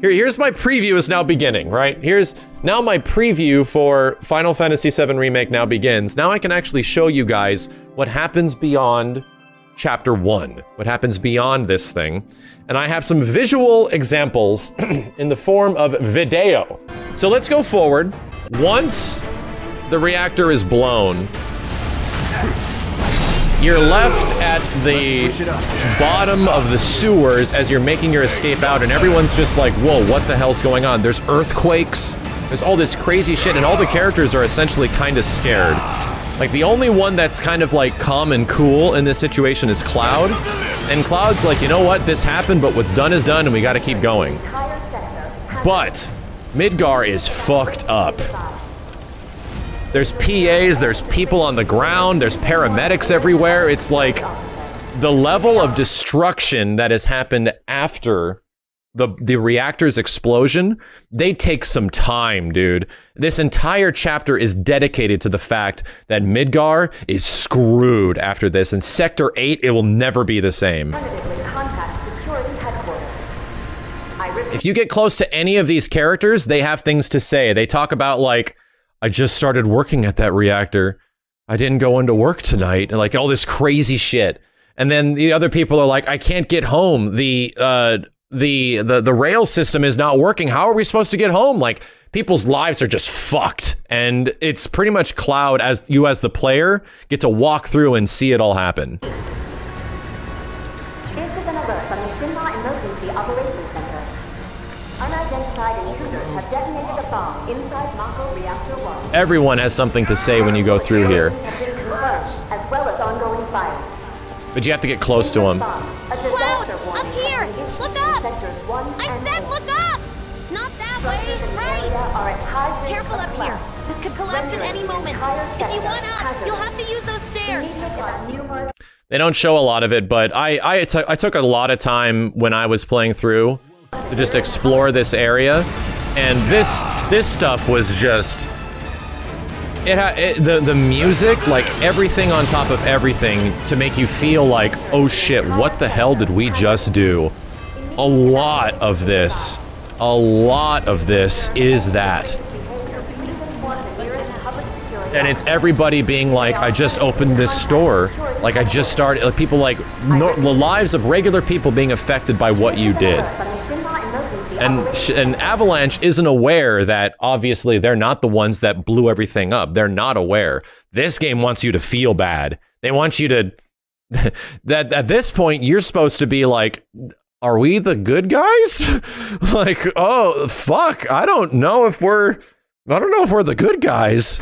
Here's my preview is now beginning, right? Here's now my preview for Final Fantasy VII Remake now begins. Now I can actually show you guys what happens beyond Chapter 1, what happens beyond this thing. And I have some visual examples in the form of video. So let's go forward. Once the reactor is blown, you're left at the bottom of the sewers as you're making your escape out, and everyone's just like, whoa, what the hell's going on? There's earthquakes, there's all this crazy shit, and all the characters are essentially kind of scared. Like, the only one that's kind of like calm and cool in this situation is Cloud, and Cloud's like, you know what, this happened, but what's done is done, and we gotta keep going. But Midgar is fucked up. There's PAs, there's people on the ground, there's paramedics everywhere. It's like the level of destruction that has happened after the reactor's explosion, they take some time, dude. This entire chapter is dedicated to the fact that Midgar is screwed after this. In Sector 8, it will never be the same. If you get close to any of these characters, they have things to say. They talk about, like, I just started working at that reactor. I didn't go into work tonight, and like all this crazy shit. And then the other people are like, I can't get home. The rail system is not working. How are we supposed to get home? Like, people's lives are just fucked. And it's pretty much Cloud, as you as the player get to walk through and see it all happen. This is an alert from the Shinra Emergency Operations Center. Unidentified intruders have detonated a bomb inside Mako Reactor 1. Everyone has something to say when you go through here. As well as ongoing fire. But you have to get close to him. Cloud, up here! Look up! I said look up! Not that way, right! Careful up here. This could collapse at any moment. If you want up, you'll have to use those stairs. They don't show a lot of it, but I took a lot of time when I was playing through to just explore this area, and this stuff was just... the music, like everything on top of everything to make you feel like, oh shit, what the hell did we just do? A lot of this is that. And it's everybody being like, I just opened this store. Like, I just started, like, people like, the lives of regular people being affected by what you did. And Avalanche isn't aware that, obviously, they're not the ones that blew everything up. They're not aware. This game wants you to feel bad. They want you to... that at this point, you're supposed to be like, are we the good guys? Like, oh, fuck, I don't know if we're the good guys.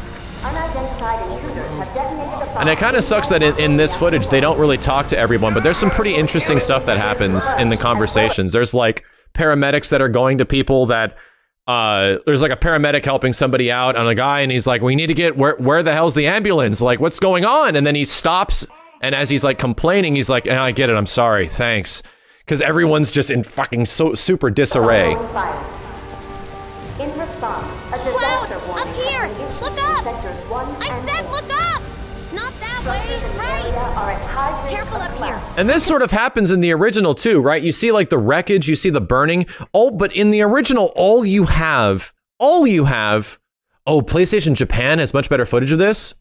And it kind of sucks that in this footage, they don't really talk to everyone, but there's some pretty interesting stuff that happens in the conversations. There's, like, paramedics that are going to people that there's like a paramedic helping somebody out on a guy, and he's like, we need to get where the hell's the ambulance, like what's going on? And then he stops, and as he's like complaining, he's like, I get it, I'm sorry, thanks, because everyone's just in fucking super disarray. In response, Cloud, up here, look up! I said look up! Not that way, right! Careful up here. And this sort of happens in the original too, right? You see like the wreckage, you see the burning. Oh, but in the original, all you have, oh, PlayStation Japan has much better footage of this.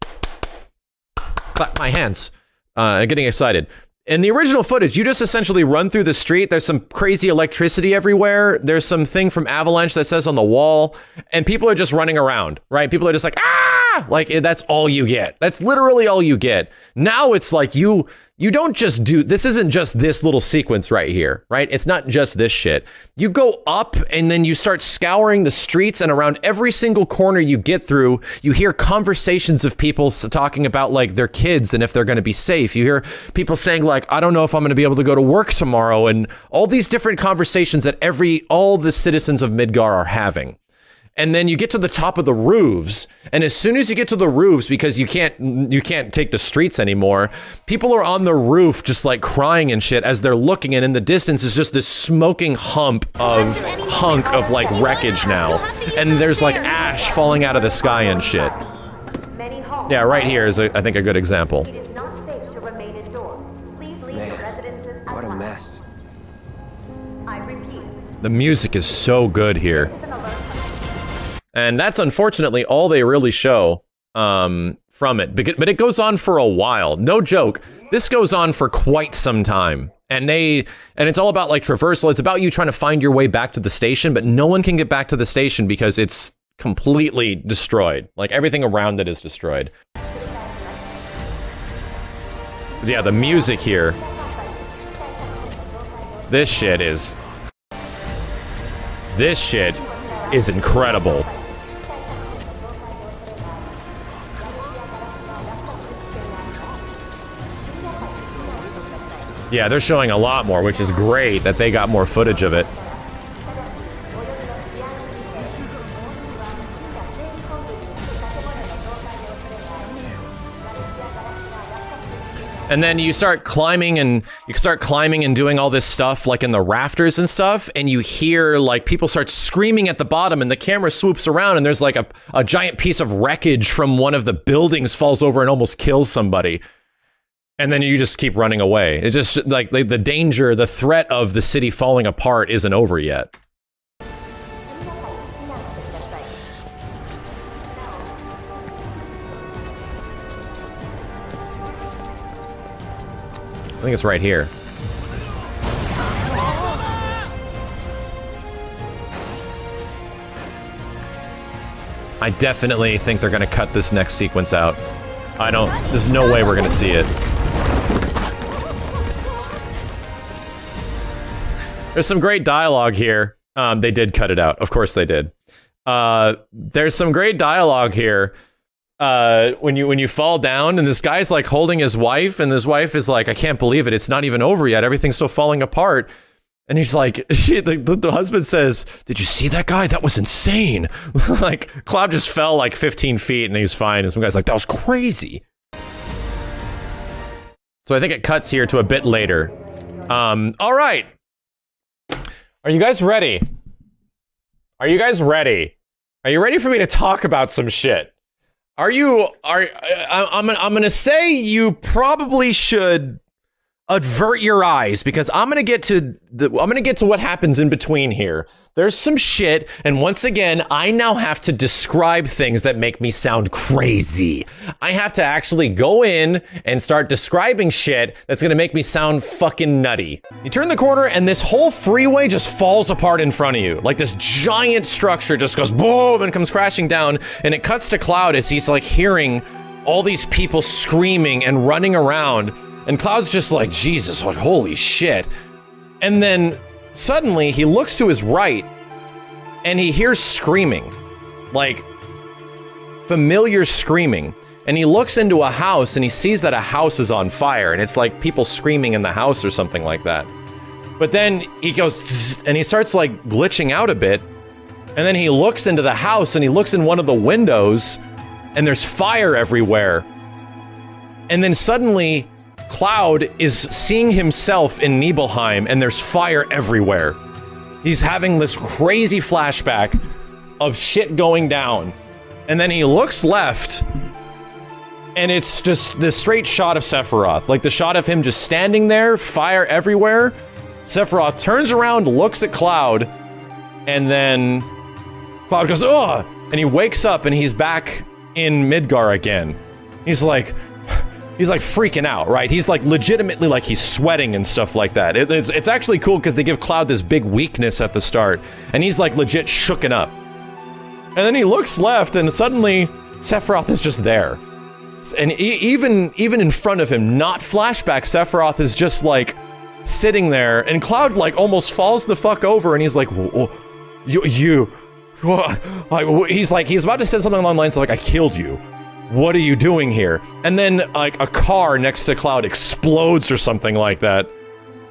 Clap my hands, getting excited. In the original footage, you just essentially run through the street. There's some crazy electricity everywhere. There's some thing from Avalanche that says on the wall, and people are just running around, right? People are just like, ah! Like, that's all you get. That's literally all you get. Now it's like you don't just do, this isn't just this little sequence right here, right? It's not just this shit. You go up and then you start scouring the streets, and around every single corner you get through, you hear conversations of people talking about like their kids and if they're going to be safe. You hear people saying like, I don't know if I'm going to be able to go to work tomorrow, and all these different conversations that all the citizens of Midgar are having. and then you get to the top of the roofs, and as soon as you get to the roofs, because you can't take the streets anymore, people are on the roof just like crying and shit as they're looking, and in the distance is just this smoking hunk of like wreckage now, and there's like ash falling out of the sky and shit. Yeah, right here is I think a good example. It is not safe to remain indoors. Please leave your residences at What a once. mess. I repeat. The music is so good here. And that's unfortunately all they really show from it. But it goes on for a while. No joke. This goes on for quite some time. And it's all about like traversal. It's about you trying to find your way back to the station, but no one can get back to the station because it's completely destroyed. Like everything around it is destroyed. Yeah, the music here. This shit is incredible. Yeah, they're showing a lot more, which is great that they got more footage of it. And then you start climbing and doing all this stuff like in the rafters and stuff, and you hear like people start screaming at the bottom, and the camera swoops around, and there's like a giant piece of wreckage from one of the buildings falls over and almost kills somebody. And then you just keep running away. It's just like the danger, the threat of the city falling apart isn't over yet. I think it's right here. I definitely think they're gonna cut this next sequence out. There's no way we're gonna see it. There's some great dialogue here. They did cut it out. Of course they did. There's some great dialogue here. When you fall down and this guy's like holding his wife, and his wife is like, I can't believe it. It's not even over yet. Everything's still falling apart. And he's like, the husband says, did you see that guy? That was insane. Like, Cloud just fell like 15 feet and he's fine. And some guy's like, that was crazy. So I think it cuts here to a bit later. All right. Are you guys ready? Are you guys ready? Are you ready for me to talk about some shit? I'm gonna say you probably should avert your eyes, because I'm gonna get to what happens in between here. There's some shit, and once again, I now have to describe things that make me sound crazy. I have to actually go in and start describing shit that's gonna make me sound fucking nutty. You turn the corner and this whole freeway just falls apart in front of you. Like this giant structure just goes boom and comes crashing down, and it cuts to Cloud as he's like hearing all these people screaming and running around. And Cloud's just like, Jesus, like, holy shit. And then suddenly he looks to his right and he hears screaming, like familiar screaming. And he looks into a house and he sees that a house is on fire, and it's like people screaming in the house or something like that. But then he goes and he starts like glitching out a bit. And then he looks into the house and he looks in one of the windows and there's fire everywhere. And then suddenly Cloud is seeing himself in Nibelheim, and there's fire everywhere. He's having this crazy flashback of shit going down. And then he looks left, and it's just this straight shot of Sephiroth. Like the shot of him just standing there, fire everywhere. Sephiroth turns around, looks at Cloud, and then Cloud goes, ugh! And he wakes up and he's back in Midgar again. He's like freaking out, right? He's like legitimately like he's sweating and stuff like that. It's actually cool because they give Cloud this big weakness at the start, and he's like legit shooken up. And then he looks left, and suddenly Sephiroth is just there. And even in front of him, not flashback, Sephiroth is just like sitting there, and Cloud like almost falls the fuck over, and he's like, he's about to say something along the lines of like, I killed you. What are you doing here? And then, like, a car next to Cloud explodes or something like that.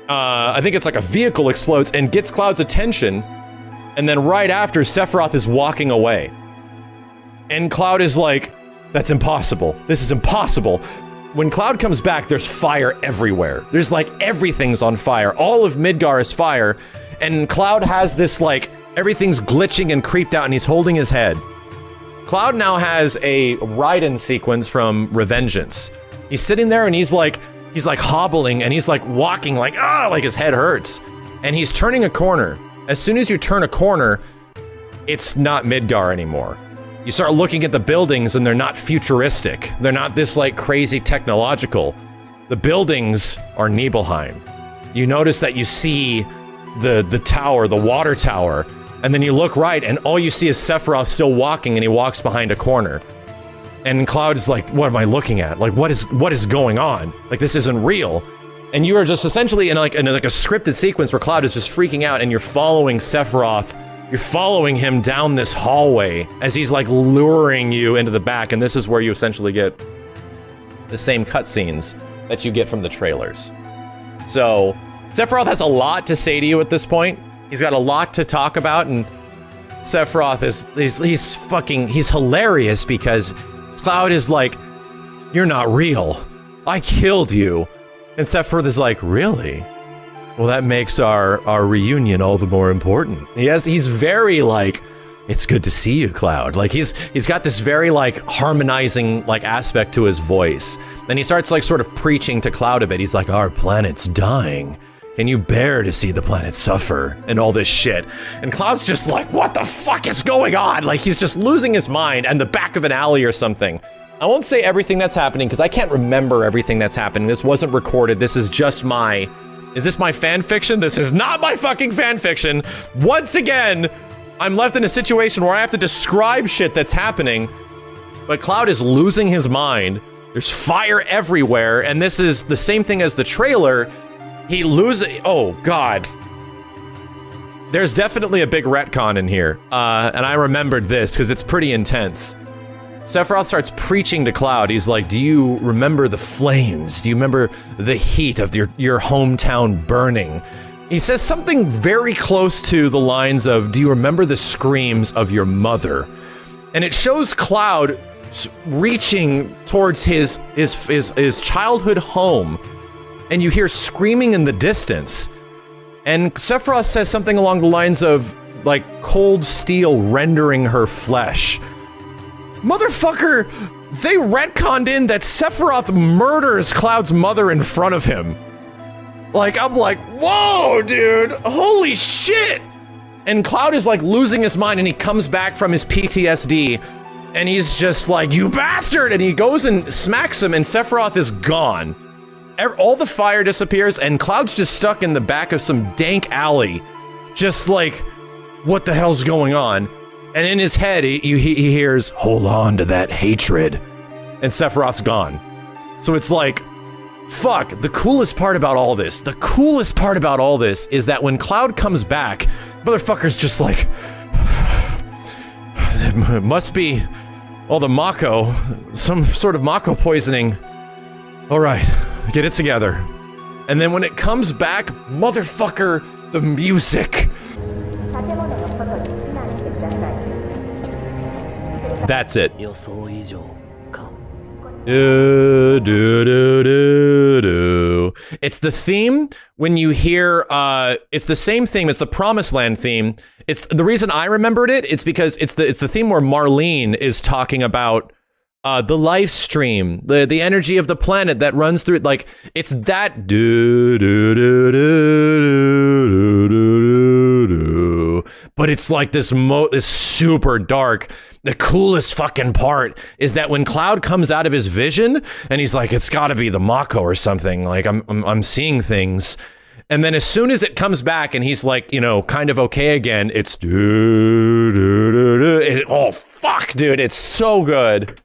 I think it's like a vehicle explodes and gets Cloud's attention. And then right after, Sephiroth is walking away. And Cloud is like, that's impossible. This is impossible. When Cloud comes back, there's fire everywhere. There's like, everything's on fire. All of Midgar is fire. And Cloud has this like, everything's glitching and creeped out and he's holding his head. Cloud now has a Raiden sequence from Revengeance. He's sitting there and he's like hobbling and he's like walking like, like his head hurts. And he's turning a corner. As soon as you turn a corner, it's not Midgar anymore. You start looking at the buildings and they're not futuristic. They're not this like crazy technological. The buildings are Nibelheim. You notice that you see the tower, the water tower, and then you look right and all you see is Sephiroth still walking and he walks behind a corner. And Cloud is like, what am I looking at? Like, what is going on? Like, this isn't real. And you are just essentially in like a scripted sequence where Cloud is just freaking out and you're following Sephiroth. You're following him down this hallway as he's like luring you into the back, and this is where you essentially get the same cutscenes that you get from the trailers. So, Sephiroth has a lot to say to you at this point. He's got a lot to talk about, and Sephiroth he's hilarious because Cloud is like, you're not real. I killed you. And Sephiroth is like, really? Well, that makes our reunion all the more important. He's very like, it's good to see you, Cloud. Like he's got this very like harmonizing like aspect to his voice. Then he starts like sort of preaching to Cloud a bit. He's like, our planet's dying. Can you bear to see the planet suffer? And all this shit. And Cloud's just like, what the fuck is going on? Like he's just losing his mind in the back of an alley or something. I won't say everything that's happening because I can't remember everything that's happening. This wasn't recorded. This is just my... Is this my fan fiction? This is not my fucking fan fiction. Once again, I'm left in a situation where I have to describe shit that's happening. But Cloud is losing his mind. There's fire everywhere. And this is the same thing as the trailer. He loses... Oh, God. There's definitely a big retcon in here. And I remembered this because it's pretty intense. Sephiroth starts preaching to Cloud. He's like, do you remember the flames? Do you remember the heat of your hometown burning? He says something very close to the lines of, do you remember the screams of your mother? And it shows Cloud reaching towards his childhood home. And you hear screaming in the distance. And Sephiroth says something along the lines of, like, cold steel rendering her flesh. Motherfucker, they retconned in that Sephiroth murders Cloud's mother in front of him. Like, I'm like, whoa, dude, holy shit! And Cloud is like losing his mind and he comes back from his PTSD and he's just like, you bastard! And he goes and smacks him and Sephiroth is gone. All the fire disappears and Cloud's just stuck in the back of some dank alley. Just like, what the hell's going on? And in his head, he hears, hold on to that hatred. And Sephiroth's gone. So it's like, fuck, the coolest part about all this, is that when Cloud comes back, motherfucker's just like, it must be all the Mako, some sort of Mako poisoning. All right, get it together. And then when it comes back, motherfucker, the music. That's it. It's the theme when you hear, it's the same theme, it's the Promised Land theme. It's the reason I remembered it, it's because it's the theme where Marlene is talking about the life stream, the energy of the planet that runs through it. Like, it's that but it's like this super dark. The coolest fucking part is that when Cloud comes out of his vision and he's like, it's gotta be the Mako or something, like I'm seeing things. And then as soon as it comes back and he's like, you know, kind of okay again, it's oh fuck, dude, it's so good.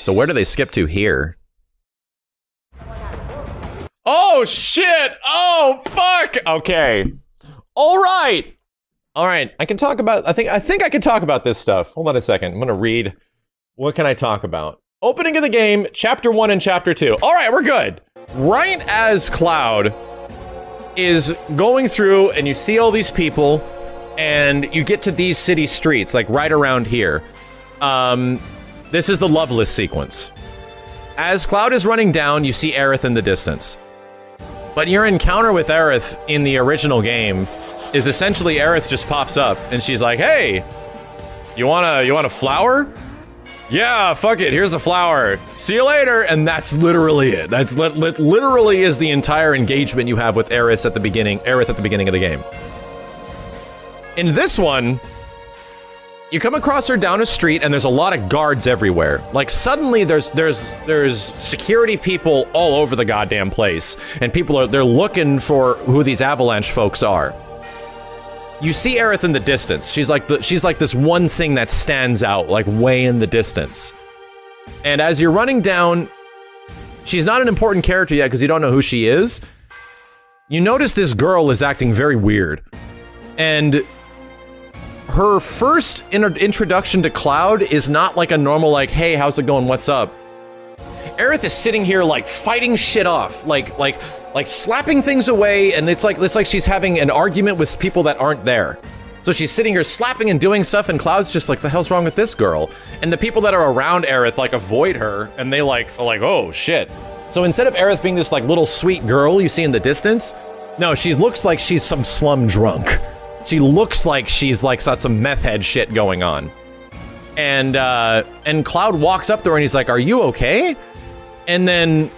So where do they skip to here? Oh shit! Oh fuck! Okay. Alright! Alright, I can talk about, I think I can talk about this stuff. Hold on a second, I'm gonna read. What can I talk about? Opening of the game, chapter 1 and chapter 2. All right, we're good. Right as Cloud is going through and you see all these people and you get to these city streets, like right around here. This is the Loveless sequence. As Cloud is running down, you see Aerith in the distance. But your encounter with Aerith in the original game is essentially Aerith just pops up and she's like, hey, you want a flower? Yeah, fuck it, here's a flower. See you later, and that's literally it. That's literally is the entire engagement you have with Aerith at the beginning of the game. In this one, you come across her down a street and there's a lot of guards everywhere. Like suddenly there's security people all over the goddamn place, and they're looking for who these Avalanche folks are. You see Aerith in the distance. She's like this one thing that stands out, like way in the distance. And as you're running down, she's not an important character yet because you don't know who she is. You notice this girl is acting very weird. And her first introduction to Cloud is not like a normal, like, hey, how's it going, what's up? Aerith is sitting here, like, fighting shit off, like slapping things away, and it's like she's having an argument with people that aren't there. So she's sitting here slapping and doing stuff, and Cloud's just like, the hell's wrong with this girl? And the people that are around Aerith, like, avoid her, and they, are like, oh, shit. So instead of Aerith being this, like, little sweet girl you see in the distance, no, she looks like she's some slum drunk. She looks like she's, like, got some meth head shit going on. And Cloud walks up to her and he's like, are you okay? And then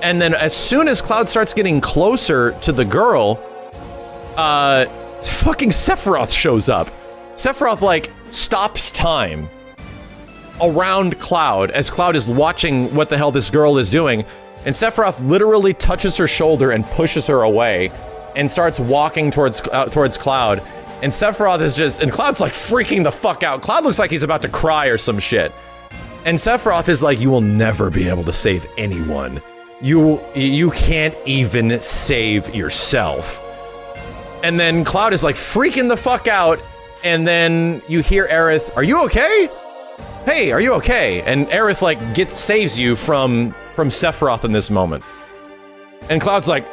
as soon as Cloud starts getting closer to the girl, fucking Sephiroth shows up. Sephiroth, like, stops time around Cloud as Cloud is watching what the hell this girl is doing. And Sephiroth literally touches her shoulder and pushes her away and starts walking towards Cloud. And Sephiroth is just, and Cloud's like freaking the fuck out. Cloud looks like he's about to cry or some shit. And Sephiroth is like, you will never be able to save anyone. You can't even save yourself. And then Cloud is like freaking the fuck out. And then you hear Aerith, are you okay? Hey, are you okay? And Aerith like saves you from Sephiroth in this moment. And Cloud's like,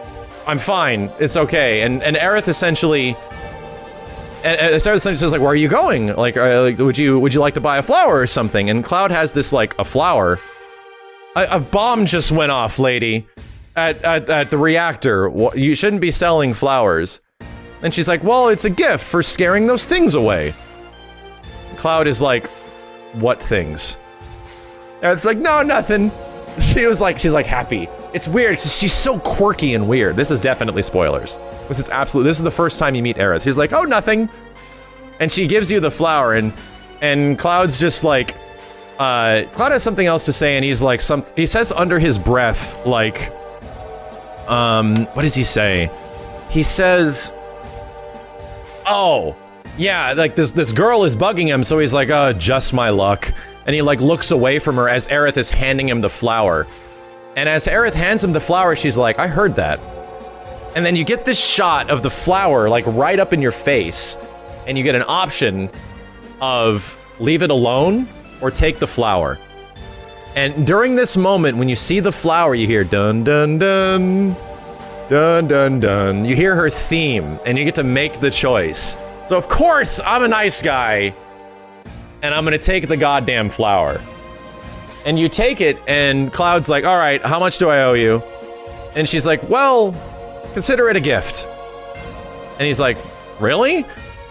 I'm fine, it's okay. And Aerith essentially, says like, where are you going? Like, would you like to buy a flower or something? And Cloud has this like a flower. A bomb just went off, lady, at the reactor. You shouldn't be selling flowers. And she's like, well, it's a gift for scaring those things away. Cloud is like, what things? Aerith's like, no, nothing. She's like happy. It's weird. She's so quirky and weird. This is definitely spoilers. This is the first time you meet Aerith. She's like, oh, nothing. And she gives you the flower, and Cloud's just like, Cloud has something else to say, and he's like, he says under his breath, like, what does he say? He says, oh, yeah, like this girl is bugging him, so he's like, oh, just my luck. And he like looks away from her as Aerith is handing him the flower. And as Aerith hands him the flower, she's like, I heard that. And then you get this shot of the flower, like, right up in your face. And you get an option of leave it alone or take the flower. And during this moment, when you see the flower, you hear dun dun dun, dun dun dun. You hear her theme, and you get to make the choice. So of course, I'm a nice guy, and I'm gonna take the goddamn flower. And you take it, and Cloud's like, all right, how much do I owe you? And she's like, well, consider it a gift. And he's like, really?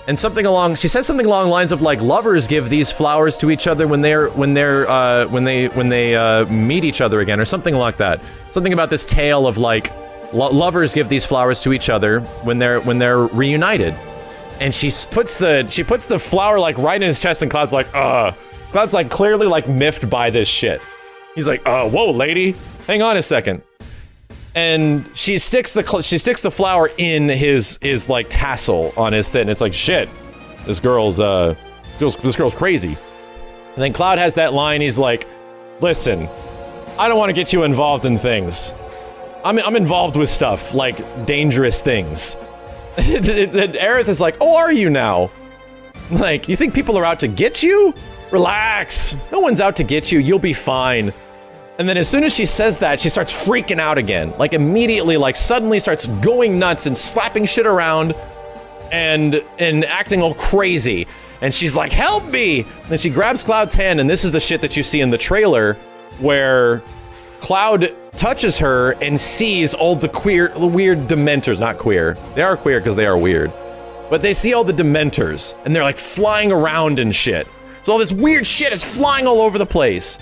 And she says something along the lines of like, lovers give these flowers to each other when they meet each other again, or something like that. Something about this tale of like, lovers give these flowers to each other when they're reunited. And she puts the flower like right in his chest, and Cloud's like, Cloud's like clearly like miffed by this shit. He's like, whoa, lady, hang on a second. And she sticks the flower in his like tassel on his thing. It's like, shit, this girl's crazy. And then Cloud has that line. He's like, listen, I don't want to get you involved in things. I'm involved with stuff like dangerous things. Aerith is like, oh, are you now? Like, you think people are out to get you? Relax. No one's out to get you. You'll be fine. And then as soon as she says that, she starts freaking out again. Like immediately, like suddenly starts going nuts and slapping shit around and acting all crazy. And she's like, help me! And then she grabs Cloud's hand, and this is the shit that you see in the trailer where Cloud touches her and sees all the weird Dementors. Not queer. They are queer because they are weird. But they see all the Dementors, and they're like flying around and shit. So all this weird shit is flying all over the place.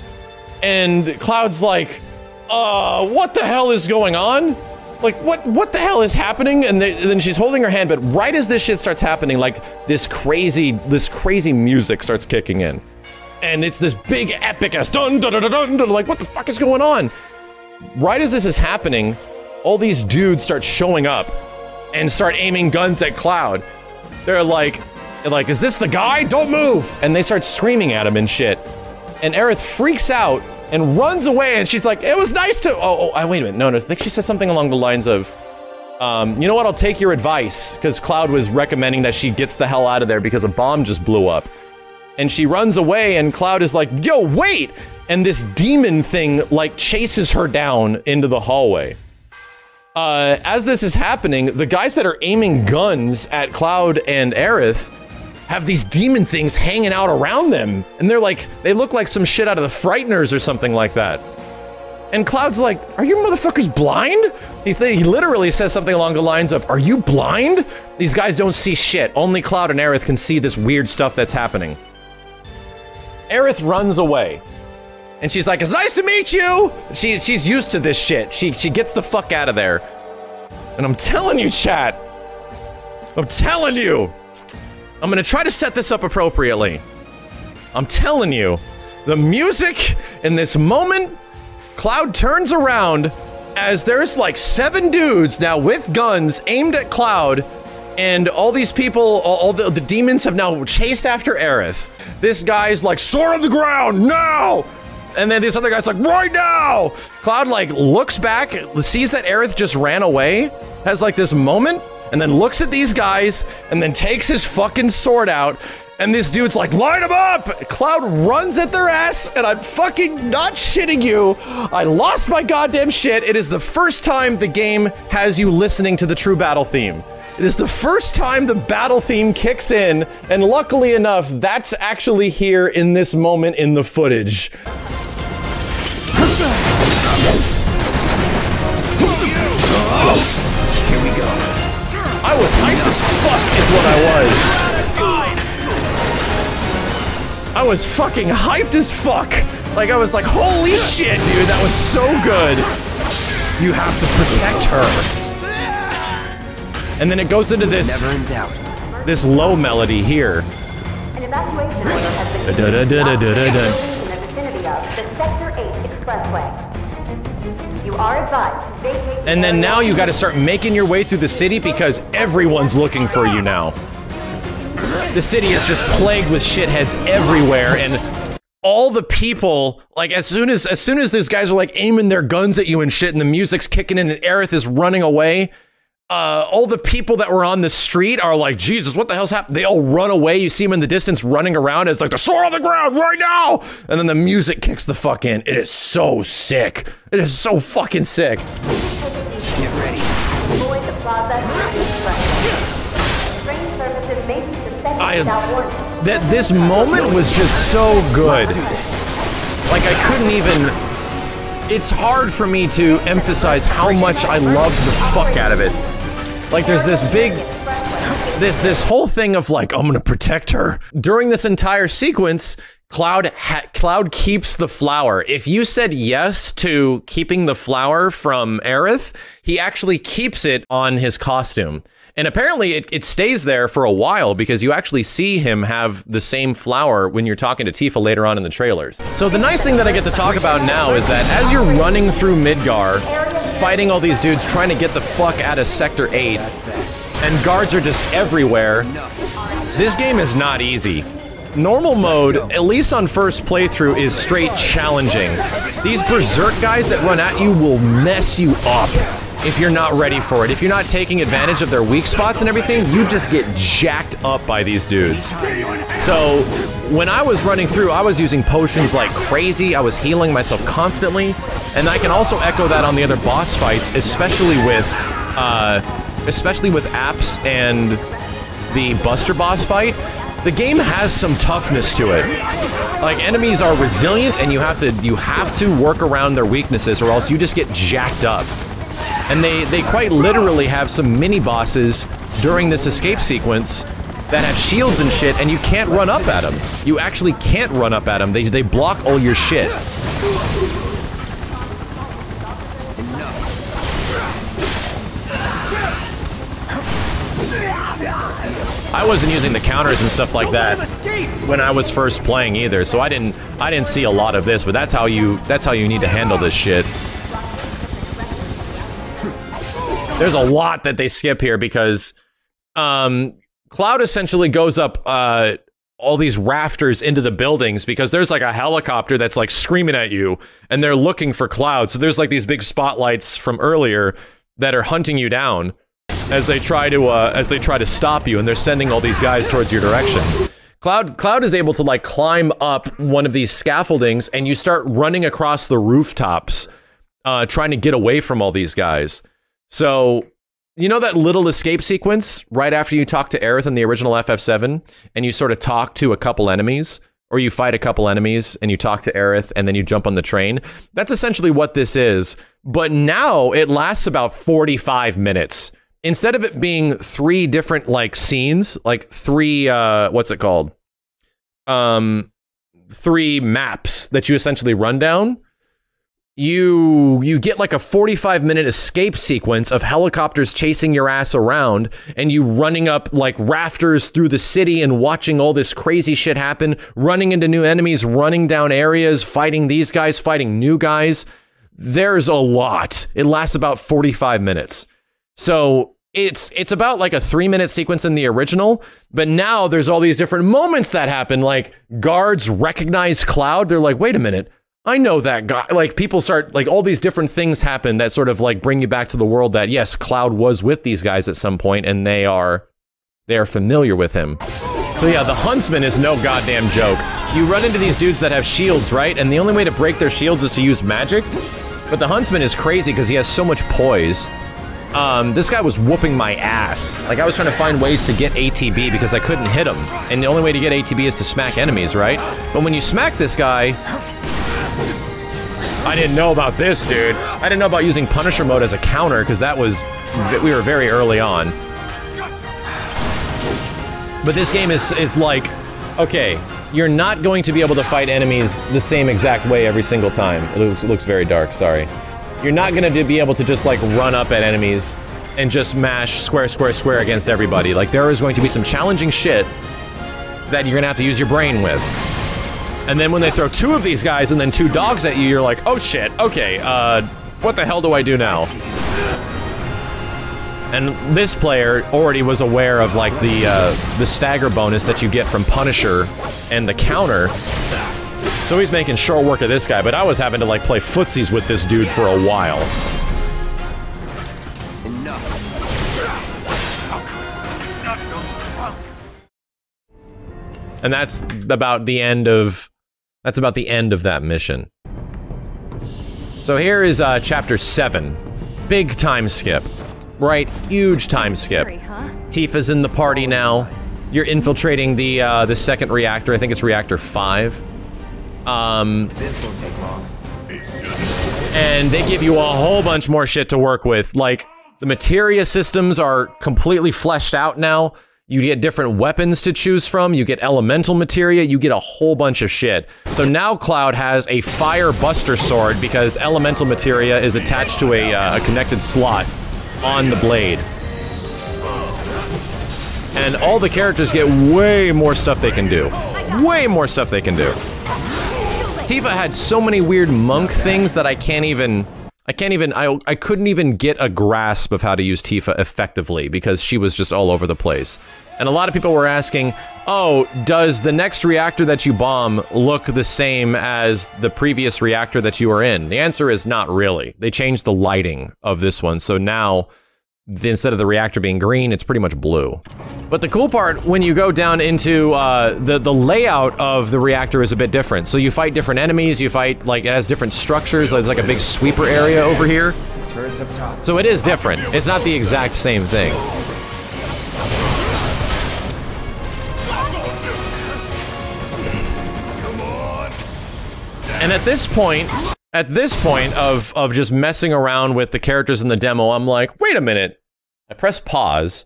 And Cloud's like, what the hell is going on? Like, what the hell is happening? And then she's holding her hand, but right as this shit starts happening, like, this crazy music starts kicking in. And it's this big epic ass dun dun dun dun dun, like, what the fuck is going on? Right as this is happening, all these dudes start showing up and start aiming guns at Cloud. They're like, is this the guy? Don't move! And they start screaming at him and shit. And Aerith freaks out and runs away, and she's like, it was nice to- wait a minute, no, I think she said something along the lines of, you know what, I'll take your advice, because Cloud was recommending that she gets the hell out of there because a bomb just blew up. And she runs away, and Cloud is like, yo, wait! And this demon thing, like, chases her down into the hallway. As this is happening, the guys that are aiming guns at Cloud and Aerith have these demon things hanging out around them. And they're like, they look like some shit out of the Frighteners or something like that. And Cloud's like, are you motherfuckers blind? He literally says something along the lines of, are you blind? These guys don't see shit. Only Cloud and Aerith can see this weird stuff that's happening. Aerith runs away. And she's like, it's nice to meet you! She's used to this shit. She gets the fuck out of there. And I'm telling you, chat. I'm telling you. I'm gonna try to set this up appropriately. I'm telling you, the music in this moment, Cloud turns around as there's like 7 dudes now with guns aimed at Cloud, and all these people, all the demons have now chased after Aerith. This guy's like, sword on the ground, now! And then this other guy's like, right now! Cloud like looks back, sees that Aerith just ran away, has like this moment, and then looks at these guys, and then takes his fucking sword out, and this dude's like, line them up! Cloud runs at their ass, and I'm fucking not shitting you. I lost my goddamn shit. It is the first time the game has you listening to the true battle theme. It is the first time the battle theme kicks in, and luckily enough, that's actually here in this moment in the footage. Here we go. I was hyped as fuck is what I was. I was fucking hyped as fuck. Like I was like, holy shit, dude, that was so good. You have to protect her. And then it goes into this low melody here. An evacuation order has been in the vicinity of the Sector 8 Expressway. You are advised to vacate. And then now you got to start making your way through the city because everyone's looking for you now. The city is just plagued with shitheads everywhere, and all the people, like as soon as these guys are like aiming their guns at you and shit, and the music's kicking in and Aerith is running away, all the people that were on the street are like, Jesus, what the hell's happened? They all run away. You see them in the distance running around as like, the sword on the ground right now! And then the music kicks the fuck in. It is so sick. It is so fucking sick. Get ready. Avoid the plaza. Train services may be suspended without warning. This moment was just so good. Like I couldn't even... It's hard for me to emphasize how much I loved the fuck out of it. Like there's this big, this whole thing of like, I'm gonna protect her. During this entire sequence, Cloud keeps the flower. If you said yes to keeping the flower from Aerith, he actually keeps it on his costume. And apparently it stays there for a while because you actually see him have the same flower when you're talking to Tifa later on in the trailers. So the nice thing that I get to talk about now is that as you're running through Midgar, fighting all these dudes, trying to get the fuck out of Sector 8, and guards are just everywhere, this game is not easy. Normal mode, at least on first playthrough, is straight challenging. These berserk guys that run at you will mess you up. if you're not ready for it. If you're not taking advantage of their weak spots and everything, you just get jacked up by these dudes. So, when I was running through, I was using potions like crazy. I was healing myself constantly. And I can also echo that on the other boss fights, especially with Apps and the Buster boss fight. The game has some toughness to it. Like, enemies are resilient, and you have to work around their weaknesses, or else you just get jacked up. And they quite literally have some mini-bosses during this escape sequence that have shields and shit, and you can't run up at them. You actually can't run up at them. They block all your shit. I wasn't using the counters and stuff like that when I was first playing either, so I didn't see a lot of this, but that's how you need to handle this shit. There's a lot that they skip here because Cloud essentially goes up all these rafters into the buildings because there's like a helicopter that's like screaming at you and they're looking for Cloud. So there's like these big spotlights from earlier that are hunting you down as they try to stop you, and they're sending all these guys towards your direction. Cloud is able to like climb up one of these scaffoldings, and you start running across the rooftops, trying to get away from all these guys. So, you know that little escape sequence right after you talk to Aerith in the original FF7, and you sort of talk to a couple enemies, or you fight a couple enemies, and you talk to Aerith, and then you jump on the train? That's essentially what this is, but now it lasts about 45 minutes. Instead of it being 3 different, like, scenes, like 3, what's it called? 3 maps that you essentially run down, you get like a 45-minute escape sequence of helicopters chasing your ass around, and you running up like rafters through the city and watching all this crazy shit happen, running into new enemies, running down areas, fighting these guys, fighting new guys. There's a lot. It lasts about 45 minutes. So it's about like a 3-minute sequence in the original, but now there's all these different moments that happen, like guards recognize Cloud. They're like, wait a minute, I know that guy. Like, people start, like, all these different things happen that sort of like bring you back to the world that, yes, Cloud was with these guys at some point, and they are familiar with him. So yeah, the Huntsman is no goddamn joke. You run into these dudes that have shields, right? And the only way to break their shields is to use magic. But the Huntsman is crazy because he has so much poise. This guy was whooping my ass. Like, I was trying to find ways to get ATB because I couldn't hit him. And the only way to get ATB is to smack enemies, right? But when you smack this guy... I didn't know about this, dude. I didn't know about using Punisher mode as a counter because that was... we were very early on. But this game is like... okay, you're not going to be able to fight enemies the same exact way every single time. It looks very dark, sorry. You're not gonna be able to just, like, run up at enemies and just mash square, square, square against everybody. Like, there is going to be some challenging shit that you're gonna have to use your brain with. And then when they throw 2 of these guys and then 2 dogs at you, you're like, oh shit, okay, what the hell do I do now? And this player already was aware of, like, the stagger bonus that you get from Punisher and the counter. So he's making short work of this guy, but I was having to, like, play footsies with this dude for a while. And that's about the end of that mission. So here is chapter 7. Big time skip. Right, huge time skip. Tifa's in the party now. You're infiltrating the second reactor. I think it's reactor 5. This won't take long. And they give you a whole bunch more shit to work with. Like, the materia systems are completely fleshed out now. You get different weapons to choose from. You get elemental materia. You get a whole bunch of shit. So now Cloud has a fire buster sword because elemental materia is attached to a connected slot on the blade. And all the characters get way more stuff they can do. Way more stuff they can do. Tifa had so many weird monk things that I can't even I can't even, I couldn't even get a grasp of how to use Tifa effectively because she was just all over the place. And a lot of people were asking, oh, does the next reactor that you bomb look the same as the previous reactor that you were in? The answer is not really. They changed the lighting of this one, so now instead of the reactor being green, it's pretty much blue. But the cool part, when you go down into the layout of the reactor is a bit different. So you fight different enemies, you fight, like, it has different structures, there's like a big sweeper area over here. Turrets up top. So it is different. It's not the exact same thing. And at this point of just messing around with the characters in the demo, I'm like, wait a minute. I press pause,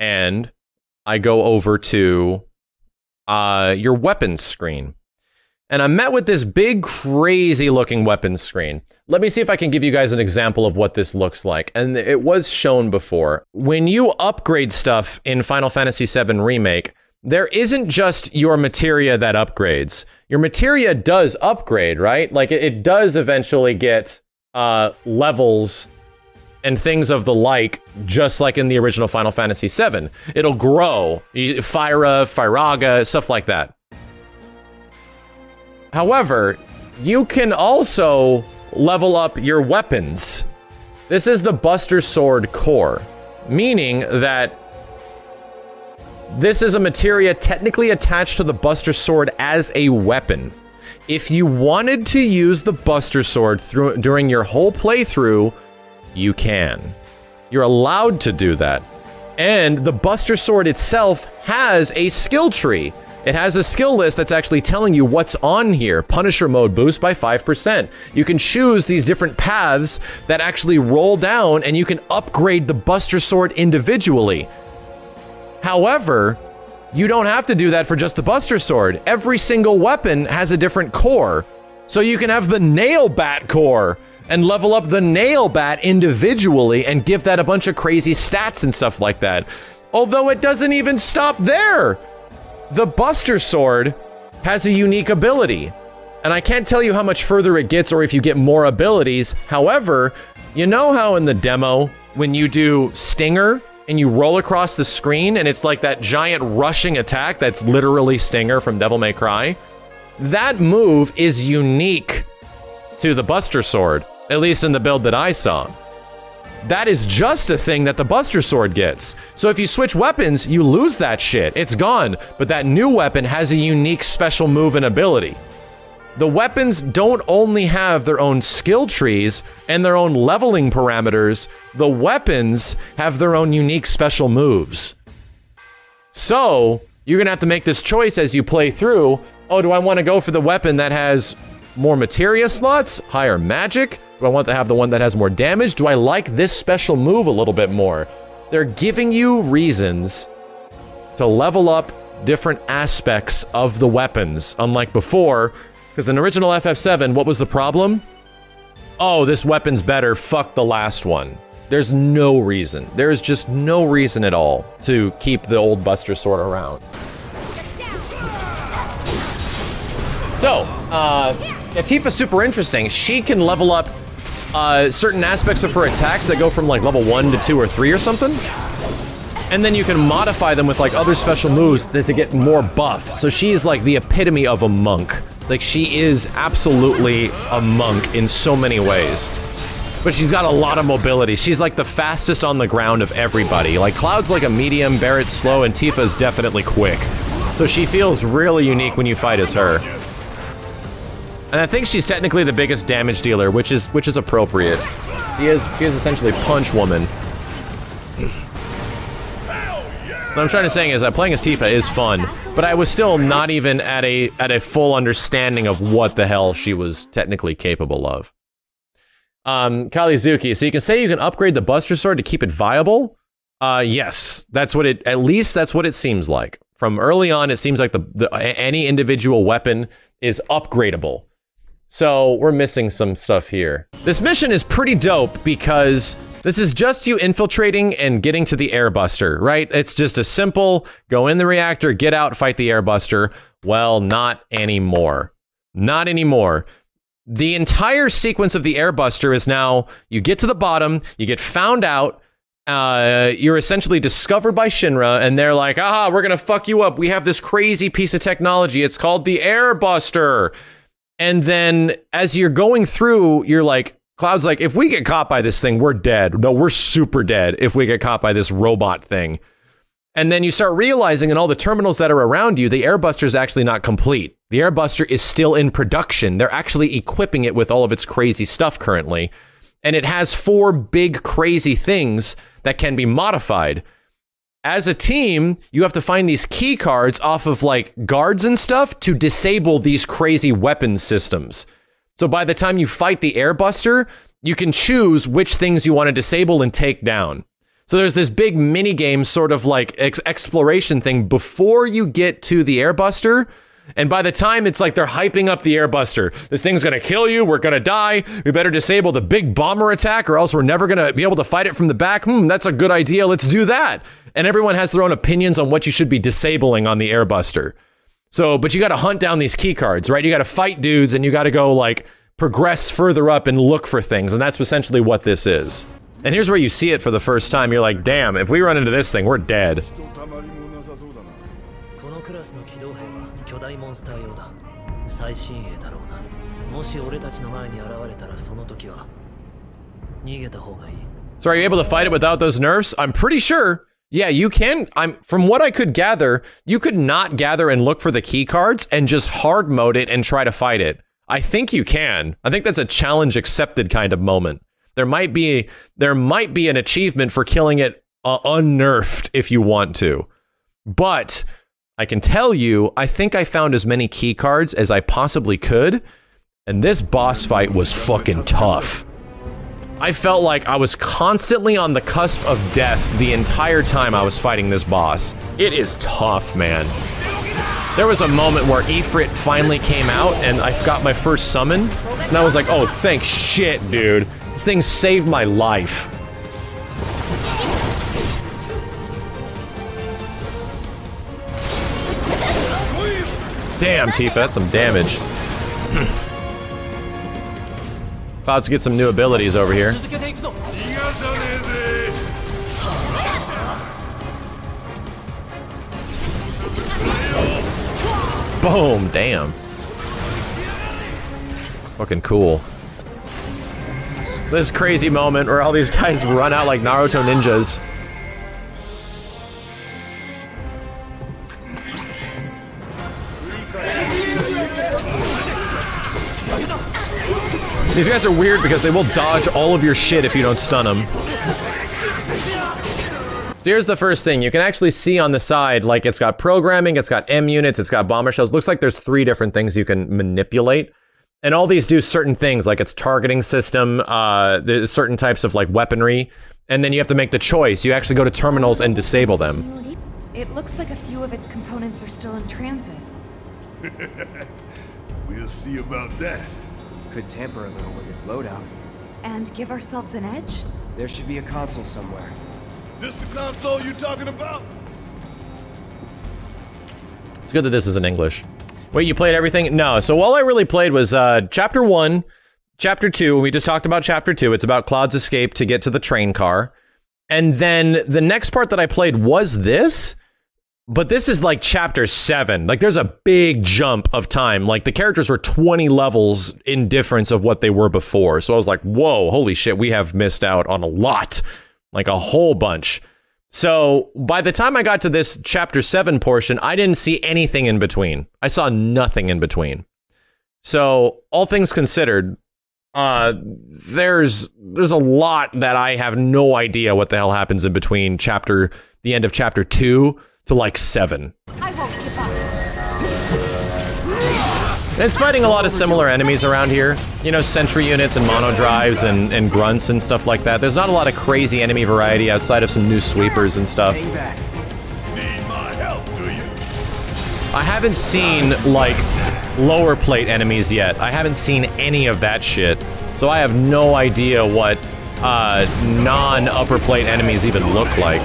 and I go over to your weapons screen. And I'm met with this big, crazy-looking weapons screen. Let me see if I can give you guys an example of what this looks like. And it was shown before. When you upgrade stuff in Final Fantasy VII Remake, there isn't just your materia that upgrades. Your materia does upgrade, right? Like, it does eventually get levels and things of the like, just like in the original Final Fantasy VII. It'll grow. Fyra, Firaga, stuff like that. However, you can also level up your weapons. This is the Buster Sword core, meaning that this is a materia technically attached to the Buster Sword as a weapon. If you wanted to use the Buster Sword during your whole playthrough, you can. You're allowed to do that. And the Buster Sword itself has a skill tree. It has a skill list that's actually telling you what's on here. Punisher mode boost by 5%. You can choose these different paths that actually roll down, and you can upgrade the Buster Sword individually. However, you don't have to do that for just the Buster Sword. Every single weapon has a different core. So you can have the Nail Bat core and level up the Nail Bat individually and give that a bunch of crazy stats and stuff like that. Although it doesn't even stop there. The Buster Sword has a unique ability. And I can't tell you how much further it gets or if you get more abilities. However, you know how in the demo, when you do Stinger, and you roll across the screen, and it's like that giant rushing attack that's literally Stinger from Devil May Cry? That move is unique to the Buster Sword, at least in the build that I saw. That is just a thing that the Buster Sword gets. So if you switch weapons, you lose that shit. It's gone, but that new weapon has a unique special move and ability. The weapons don't only have their own skill trees and their own leveling parameters, the weapons have their own unique special moves. So, you're gonna have to make this choice as you play through. Oh, do I want to go for the weapon that has more materia slots, higher magic? Do I want to have the one that has more damage? Do I like this special move a little bit more? They're giving you reasons to level up different aspects of the weapons, unlike before. Because in original FF7, what was the problem? Oh, this weapon's better, fuck the last one. There's no reason. There's just no reason at all to keep the old Buster Sword around. So, yeah, Tifa's super interesting. She can level up certain aspects of her attacks that go from like level 1 to 2 or 3 or something. And then you can modify them with like other special moves to get more buff. So she's like the epitome of a monk. Like, she is absolutely a monk in so many ways. But she's got a lot of mobility. She's like the fastest on the ground of everybody. Like, Cloud's like a medium, Barrett's slow, and Tifa's definitely quick. So she feels really unique when you fight as her. And I think she's technically the biggest damage dealer, which is appropriate. She is essentially Punch Woman. What I'm trying to say is that playing as Tifa is fun, but I was still not even at a full understanding of what the hell she was technically capable of. Kalizuki, so you can say you can upgrade the Buster Sword to keep it viable? Yes, that's what at least that's what it seems like. From early on, it seems like any individual weapon is upgradable. So we're missing some stuff here. This mission is pretty dope because this is just you infiltrating and getting to the Airbuster, right? It's just a simple, go in the reactor, get out, fight the Airbuster. Well, not anymore. Not anymore. the entire sequence of the Airbuster is now, you get to the bottom, you get found out, you're essentially discovered by Shinra, and they're like, aha, we're gonna fuck you up. We have this crazy piece of technology. It's called the Airbuster. And then as you're going through, you're like, Cloud's like, if we get caught by this thing, we're dead. No, we're super dead if we get caught by this robot thing. And then you start realizing in all the terminals that are around you, the Airbuster is actually not complete. The Airbuster is still in production. They're actually equipping it with all of its crazy stuff currently. And it has 4 big crazy things that can be modified. As a team, you have to find these key cards off of like guards and stuff to disable these crazy weapon systems. So by the time you fight the Airbuster, you can choose which things you want to disable and take down. So there's this big mini game sort of like exploration thing before you get to the Airbuster. And by the time it's like they're hyping up the Airbuster, this thing's gonna kill you, we're gonna die, we better disable the big bomber attack or else we're never gonna be able to fight it from the back. That's a good idea, let's do that. And everyone has their own opinions on what you should be disabling on the Airbuster. So, but you gotta hunt down these key cards, right? You gotta fight dudes and you gotta go like progress further up and look for things. And that's essentially what this is. And here's where you see it for the first time. You're like, damn, if we run into this thing, we're dead. So are you able to fight it without those nerfs? I'm pretty sure. Yeah, you can. From what I could gather, you could not gather and look for the key cards and just hard mode it and try to fight it. I think you can. I think that's a challenge accepted kind of moment. There might be an achievement for killing it unnerfed if you want to. But I can tell you, I think I found as many key cards as I possibly could, and this boss fight was fucking tough. I felt like I was constantly on the cusp of death the entire time I was fighting this boss. It is tough, man. There was a moment where Ifrit finally came out and I got my first summon, and I was like, oh, thank shit, dude. This thing saved my life. Damn, Tifa, that's some damage. Cloud's get some new abilities over here. Boom, damn. Fucking cool. This crazy moment where all these guys run out like Naruto ninjas. These guys are weird because they will dodge all of your shit if you don't stun them. So here's the first thing. You can actually see on the side, like it's got programming, it's got M units, it's got bomber shells. Looks like there's 3 different things you can manipulate. And all these do certain things, like its targeting system, there's certain types of like weaponry. And then you have to make the choice. You actually go to terminals and disable them. It looks like a few of its components are still in transit. We'll see about that. Could tamper a little with its loadout. And give ourselves an edge? There should be a console somewhere. This the console you talking about? It's good that this is in English. Wait, you played everything? No, so all I really played was Chapter 1, Chapter 2, we just talked about Chapter 2. It's about Cloud's escape to get to the train car. And then the next part that I played was this, but this is like Chapter 7. Like, there's a big jump of time. Like, the characters were 20 levels in difference of what they were before. So I was like, whoa, holy shit, we have missed out on a lot. Like, a whole bunch. So by the time I got to this Chapter 7 portion, I didn't see anything in between. I saw nothing in between. So, all things considered, there's a lot that I have no idea what the hell happens in between the end of Chapter 2 to like 7. I won't give up. It's fighting a lot of similar enemies around here. You know, sentry units and mono drives and grunts and stuff like that. There's not a lot of crazy enemy variety outside of some new sweepers and stuff. Need my help, do you? I haven't seen, like, lower plate enemies yet. I haven't seen any of that shit. So I have no idea what non-upper plate enemies even look like.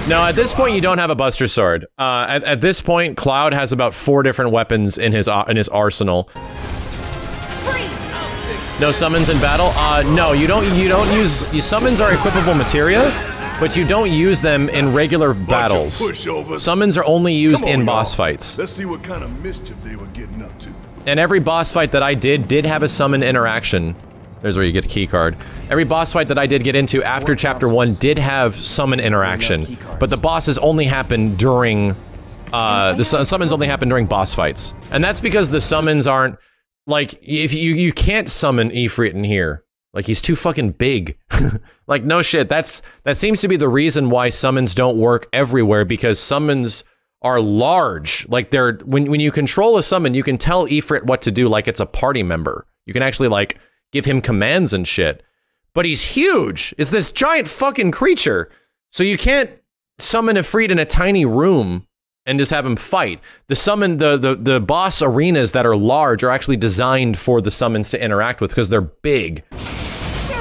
No, at this point you don't have a Buster Sword. At this point, Cloud has about 4 different weapons in his arsenal. No summons in battle? No, you don't use... Summons are equipable materia, but you don't use them in regular battles. Summons are only used in boss fights. Let's see what kind of mischief they were getting up to. And every boss fight that I did have a summon interaction. There's where you get a key card. Every boss fight that I did get into after Chapter 1 did have summon interaction, but the bosses only happen during... the summons only happen during boss fights. And that's because the summons aren't... Like, if you can't summon Ifrit in here. Like, he's too fucking big. Like, no shit, that seems to be the reason why summons don't work everywhere, because summons are large. Like, when you control a summon, you can tell Ifrit what to do like it's a party member. You can actually, like, give him commands and shit. But he's huge! It's this giant fucking creature! So you can't summon Ifrit in a tiny room and just have him fight. The boss arenas that are large are actually designed for the summons to interact with because they're big.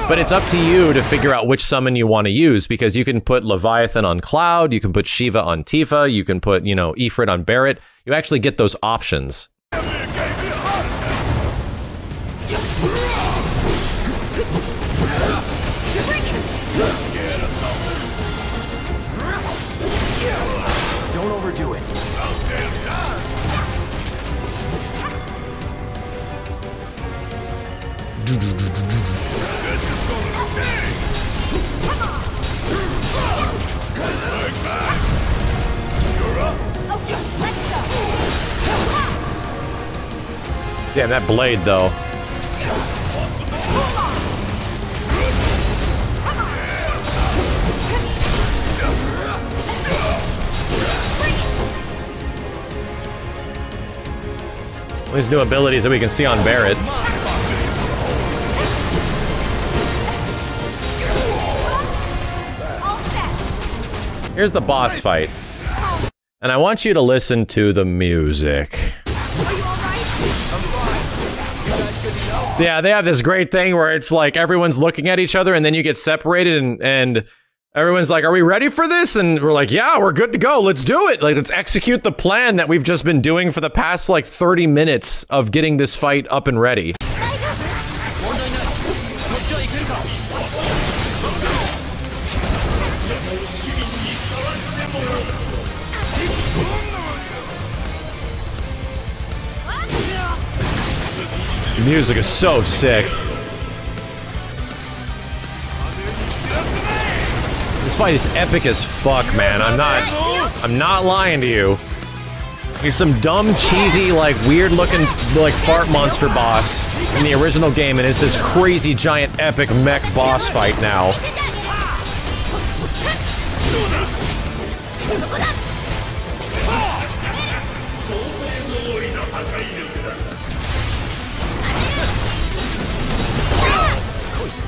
But it's up to you to figure out which summon you want to use, because you can put Leviathan on Cloud, you can put Shiva on Tifa, you can put, you know, Ifrit on Barret. You actually get those options. Don't overdo it. Damn, that blade, though. These new abilities that we can see on Barret. Here's the boss fight. And I want you to listen to the music. Yeah, they have this great thing where it's like everyone's looking at each other and then you get separated and everyone's like, are we ready for this? And we're like, yeah, we're good to go. Let's do it. Like, let's execute the plan that we've just been doing for the past, like, 30 minutes of getting this fight up and ready. The music is so sick. This fight is epic as fuck, man. I'm not lying to you. He's some dumb, cheesy, like, weird-looking, like, fart monster boss in the original game, and is this crazy, giant, epic mech boss fight now.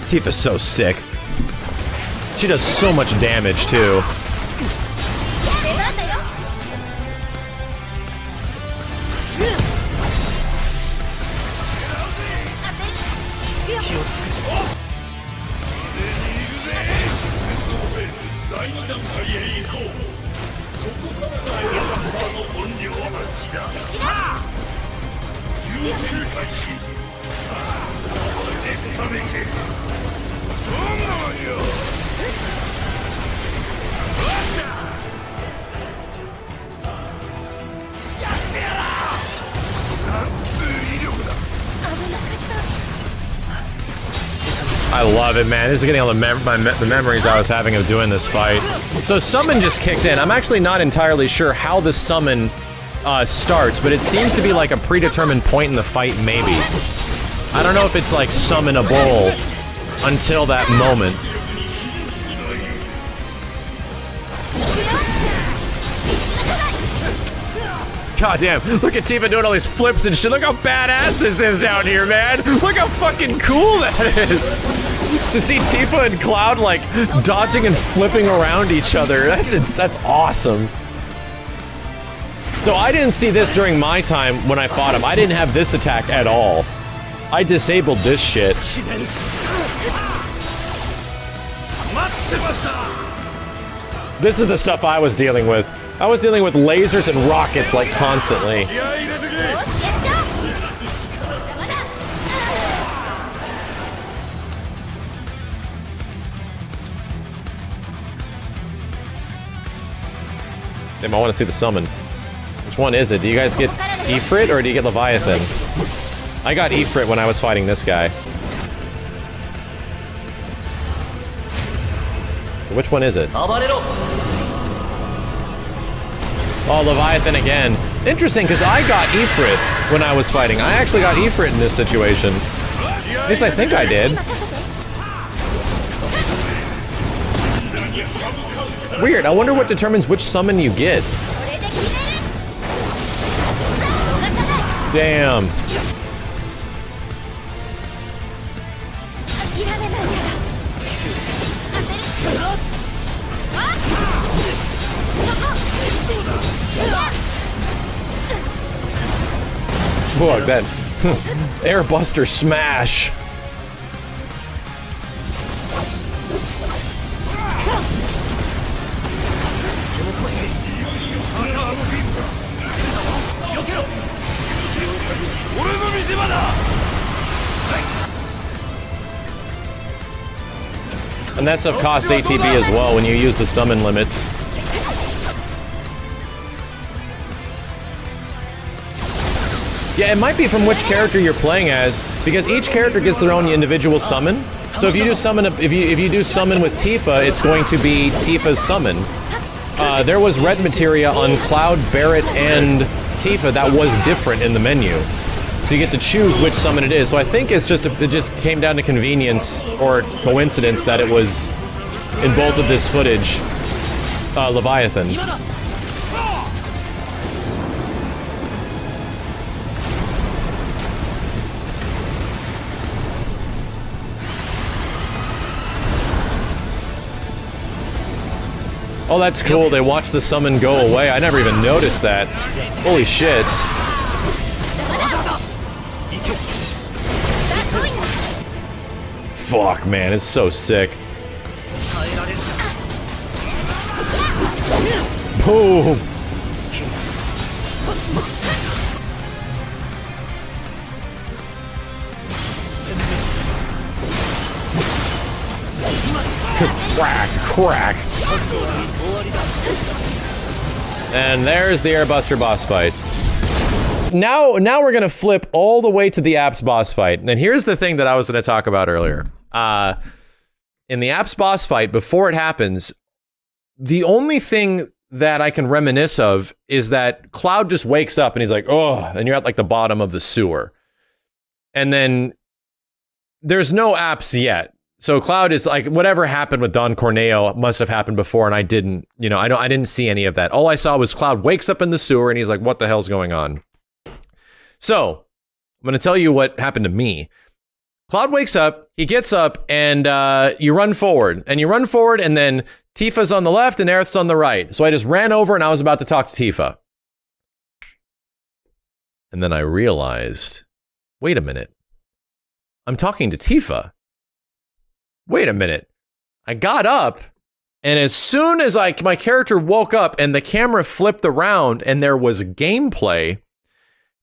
Tifa's so sick. She does so much damage, too. I love it, man. This is getting all the memories I was having of doing this fight. So summon just kicked in. I'm actually not entirely sure how the summon starts, but it seems to be like a predetermined point in the fight, maybe. I don't know if it's like summonable until that moment. God damn, look at Tifa doing all these flips and shit. Look how badass this is down here, man. Look how fucking cool that is. To see Tifa and Cloud, like, dodging and flipping around each other. That's awesome. So I didn't see this during my time when I fought him. I didn't have this attack at all. I disabled this shit. This is the stuff I was dealing with. I was dealing with lasers and rockets, like, constantly. Damn, I want to see the summon. Which one is it? Do you guys get Ifrit or do you get Leviathan? I got Ifrit when I was fighting this guy. So which one is it? Oh, Leviathan again. Interesting, because I got Ifrit when I was fighting. I actually got Ifrit in this situation. At least I think I did. Weird, I wonder what determines which summon you get. Damn. Fuck that. Airbuster smash. And that stuff costs ATB as well when you use the summon limits. Yeah, it might be from which character you're playing as, because each character gets their own individual summon. So if you do summon, if you do summon with Tifa, it's going to be Tifa's summon. There was red materia on Cloud, Barret, and Tifa that was different in the menu. So you get to choose which summon it is. So I think it's just it just came down to convenience or coincidence that it was in both of this footage, Leviathan. Oh, that's cool. They watch the summon go away. I never even noticed that. Holy shit. Fuck, man. It's so sick. Boom. Crack, crack. And there's the Airbuster boss fight. Now we're gonna flip all the way to the Apps boss fight. And here's the thing that I was gonna talk about earlier. In the Apps boss fight, before it happens, the only thing that I can reminisce of is that Cloud just wakes up and he's like, oh, and you're at like the bottom of the sewer. And then there's no Apps yet. So Cloud is like, whatever happened with Don Corneo must have happened before, and I didn't, you know, I didn't see any of that. All I saw was Cloud wakes up in the sewer and he's like, what the hell's going on? So I'm going to tell you what happened to me. Cloud wakes up, he gets up, and you run forward, and then Tifa's on the left and Aerith's on the right. So I just ran over and I was about to talk to Tifa. And then I realized, wait a minute. I'm talking to Tifa. Wait a minute. I got up, and as soon as my character woke up and the camera flipped around and there was gameplay,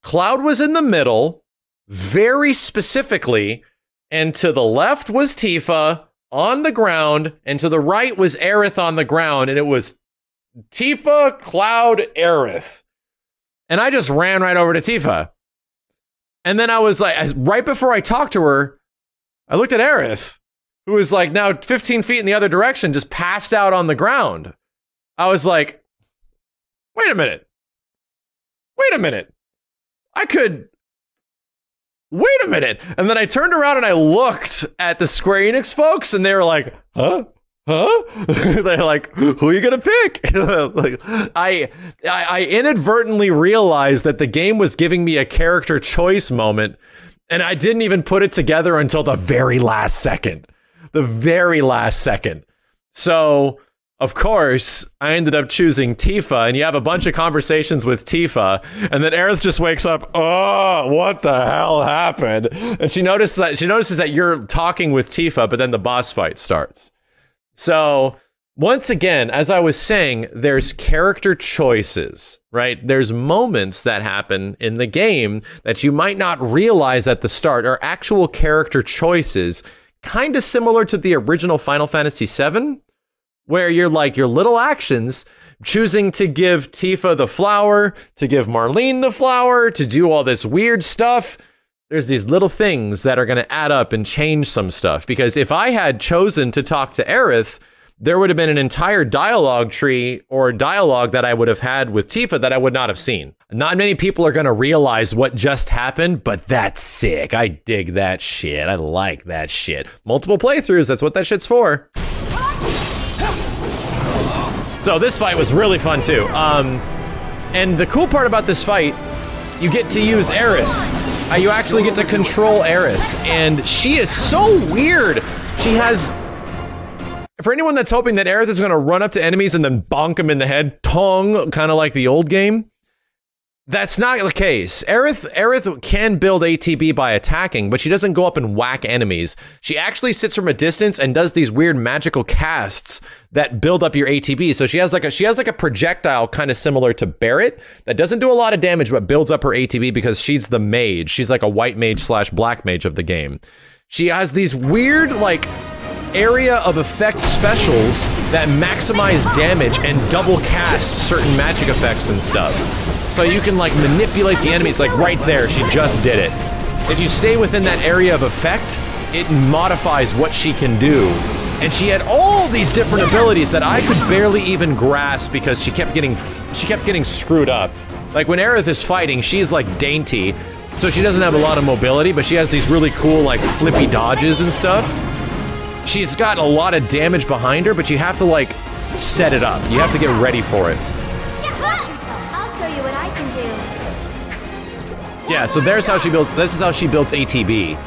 Cloud was in the middle, very specifically, and to the left was Tifa on the ground, and to the right was Aerith on the ground, and it was Tifa, Cloud, Aerith. And I just ran right over to Tifa. And then I was like, right before I talked to her, I looked at Aerith, who was like now 15 feet in the other direction, just passed out on the ground. I was like, wait a minute. Wait a minute. Wait a minute. And then I turned around and I looked at the Square Enix folks and they were like, huh? Huh? They're like, who are you gonna pick? Like, I inadvertently realized that the game was giving me a character choice moment, and I didn't even put it together until the very last second. The very last second. So, of course, I ended up choosing Tifa, and you have a bunch of conversations with Tifa, and then Aerith just wakes up, oh, what the hell happened? And she notices that you're talking with Tifa, but then the boss fight starts. So, once again, as I was saying, there's character choices, right? There's moments that happen in the game that you might not realize at the start are actual character choices, kind of similar to the original Final Fantasy VII, where you're like your little actions, choosing to give Tifa the flower, to give Marlene the flower, to do all this weird stuff. There's these little things that are going to add up and change some stuff. Because if I had chosen to talk to Aerith, there would have been an entire dialogue tree or dialogue that I would have had with Tifa that I would not have seen. Not many people are going to realize what just happened, but that's sick. I dig that shit. I like that shit. Multiple playthroughs, that's what that shit's for. So this fight was really fun too. And the cool part about this fight, you get to use Aerith. You actually get to control Aerith, and she is so weird. She has, for anyone that's hoping that Aerith is gonna run up to enemies and then bonk them in the head, tong, kind of like the old game, that's not the case. Aerith can build ATB by attacking, but she doesn't go up and whack enemies. She actually sits from a distance and does these weird magical casts that build up your ATB. So she has like a projectile kind of similar to Barret that doesn't do a lot of damage, but builds up her ATB because she's the mage. She's like a white mage / black mage of the game. She has these weird like area of effect specials that maximize damage and double cast certain magic effects and stuff. So you can like manipulate the enemies, like right there, she just did it. If you stay within that area of effect, it modifies what she can do. And she had all these different abilities that I could barely even grasp because she kept getting screwed up. Like when Aerith is fighting, she's like dainty, so she doesn't have a lot of mobility, but she has these really cool like flippy dodges and stuff. She's got a lot of damage behind her, but you have to like set it up. You have to get ready for it. Watch yourself. I'll show you what I can do. Yeah, so there's how she builds, this is how she builds ATB.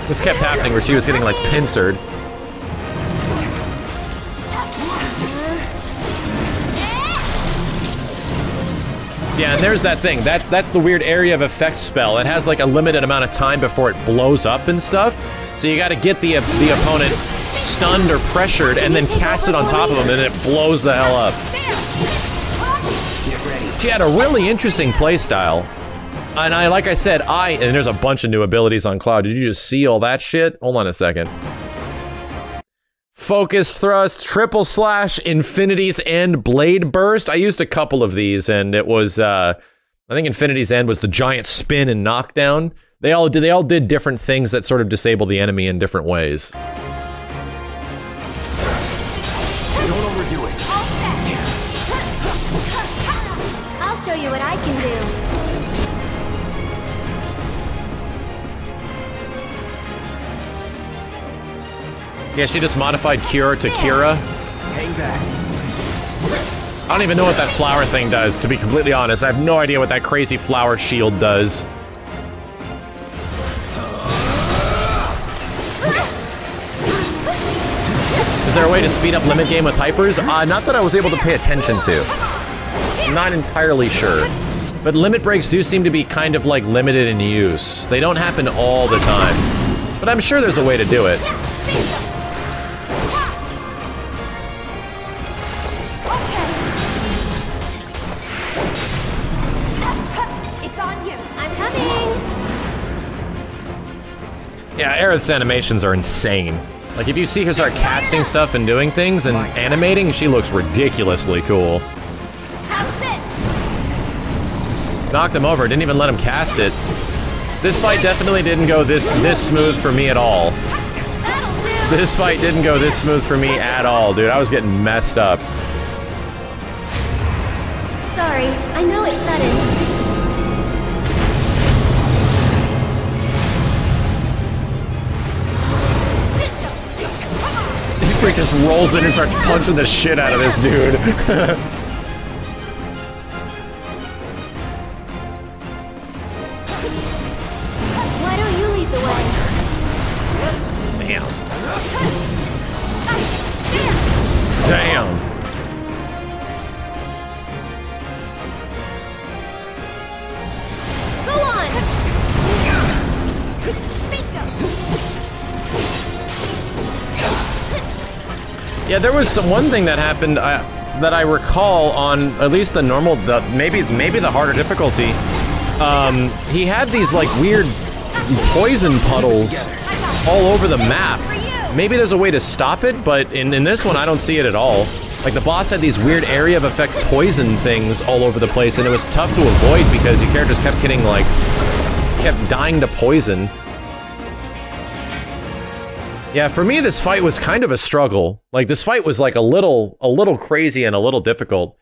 This kept happening where she was getting like pincered. Yeah, and there's that thing. That's the weird area of effect spell. It has like a limited amount of time before it blows up and stuff. So you got to get the opponent stunned or pressured and then cast it on top of them and it blows the hell up. She had a really interesting playstyle. And like I said, and there's a bunch of new abilities on Cloud. Did you just see all that shit? Hold on a second. Focus Thrust, Triple Slash, Infinity's End, Blade Burst. I used a couple of these, and it was, I think Infinity's End was the giant spin and knockdown. They all did different things that sort of disable the enemy in different ways. Don't overdo it. I'll show you what I can do. Yeah, she just modified Cure to Kira. Hang back. I don't even know what that flower thing does, to be completely honest. I have no idea what that crazy flower shield does. Is there a way to speed up limit game with hypers? Not that I was able to pay attention to. I'm not entirely sure. But limit breaks do seem to be kind of like limited in use. They don't happen all the time. But I'm sure there's a way to do it. Yeah, Aerith's animations are insane. Like, if you see her start casting stuff and doing things and animating, she looks ridiculously cool. How's this? Knocked him over, didn't even let him cast it. This fight definitely didn't go this smooth for me at all. This fight didn't go this smooth for me at all, dude. I was getting messed up. Sorry, I know it's sudden. Freak just rolls in and starts punching the shit out of this dude. Why don't you lead the way? Damn. Damn. Go on. Yeah, there was one thing that happened that I recall on at least the normal, maybe the harder difficulty. he had these like weird poison puddles all over the map. Maybe there's a way to stop it, but in this one I don't see it at all. Like the boss had these weird area of effect poison things all over the place, and it was tough to avoid because your characters kept getting like, kept dying to poison. Yeah, for me this fight was kind of a struggle. Like this fight was like a little crazy and a little difficult.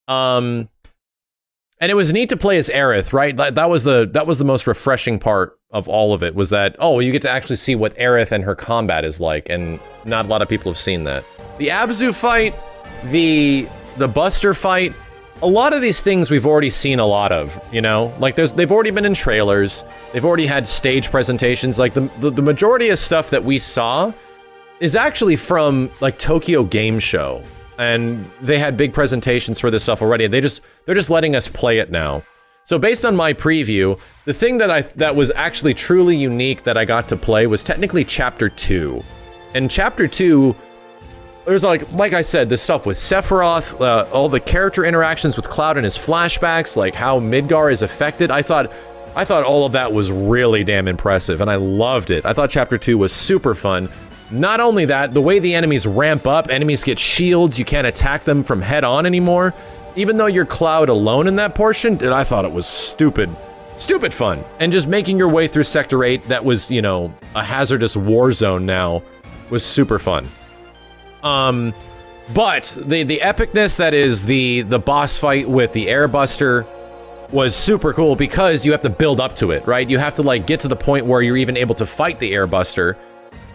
And it was neat to play as Aerith, right? That was the most refreshing part of all of it, was that, oh, you get to actually see what Aerith and her combat is like, and not a lot of people have seen that. The Abzu fight, the Buster fight, a lot of these things we've already seen a lot of, you know? Like they've already been in trailers, they've already had stage presentations, like the majority of stuff that we saw is actually from like Tokyo Game Show. And they had big presentations for this stuff already. They're just letting us play it now. So based on my preview, the thing that was actually truly unique that I got to play was technically Chapter 2. And Chapter 2, there's like I said, this stuff with Sephiroth, all the character interactions with Cloud and his flashbacks, like how Midgar is affected. I thought all of that was really damn impressive, and I loved it. I thought Chapter 2 was super fun. Not only that, the way the enemies ramp up, enemies get shields, you can't attack them from head on anymore. Even though you're Cloud alone in that portion, I thought it was stupid fun. And just making your way through Sector 8 that was, you know, a hazardous war zone now was super fun. But the epicness that is the boss fight with the Airbuster was super cool because you have to build up to it, right? You have to like get to the point where you're even able to fight the Airbuster,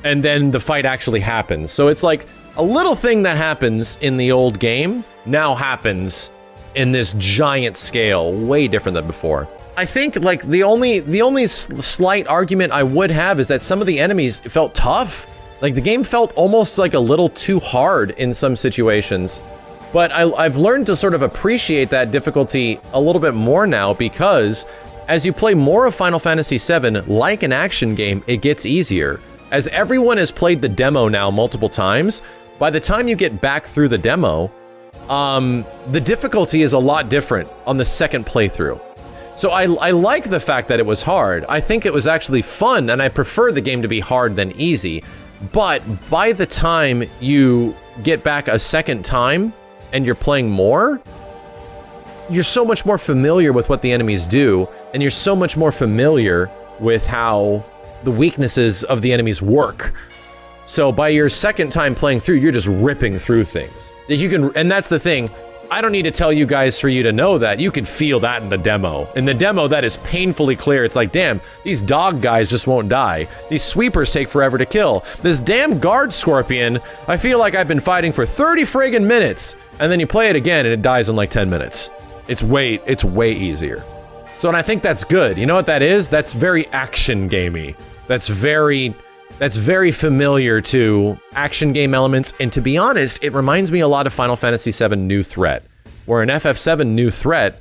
and then the fight actually happens. So it's like a little thing that happens in the old game now happens in this giant scale, way different than before. I think like the only slight argument I would have is that some of the enemies felt tough. Like the game felt almost like a little too hard in some situations. But I've learned to sort of appreciate that difficulty a little bit more now, because as you play more of Final Fantasy VII, like an action game, it gets easier. As everyone has played the demo now multiple times, by the time you get back through the demo, the difficulty is a lot different on the second playthrough. So I like the fact that it was hard. I think it was actually fun, and I prefer the game to be hard than easy. But by the time you get back a second time, and you're playing more, you're so much more familiar with what the enemies do, and you're so much more familiar with how the weaknesses of the enemies work. So by your second time playing through, you're just ripping through things. You can, and that's the thing, I don't need to tell you guys for you to know that. You can feel that in the demo. In the demo, that is painfully clear. It's like, damn, these dog guys just won't die. These sweepers take forever to kill. This damn guard scorpion, I feel like I've been fighting for 30 friggin' minutes. And then you play it again and it dies in like 10 minutes. It's way easier. So, and I think that's good. You know what that is? That's very action gamey. That's very familiar to action game elements, and to be honest, it reminds me a lot of Final Fantasy VII New Threat, where in FF7 New Threat,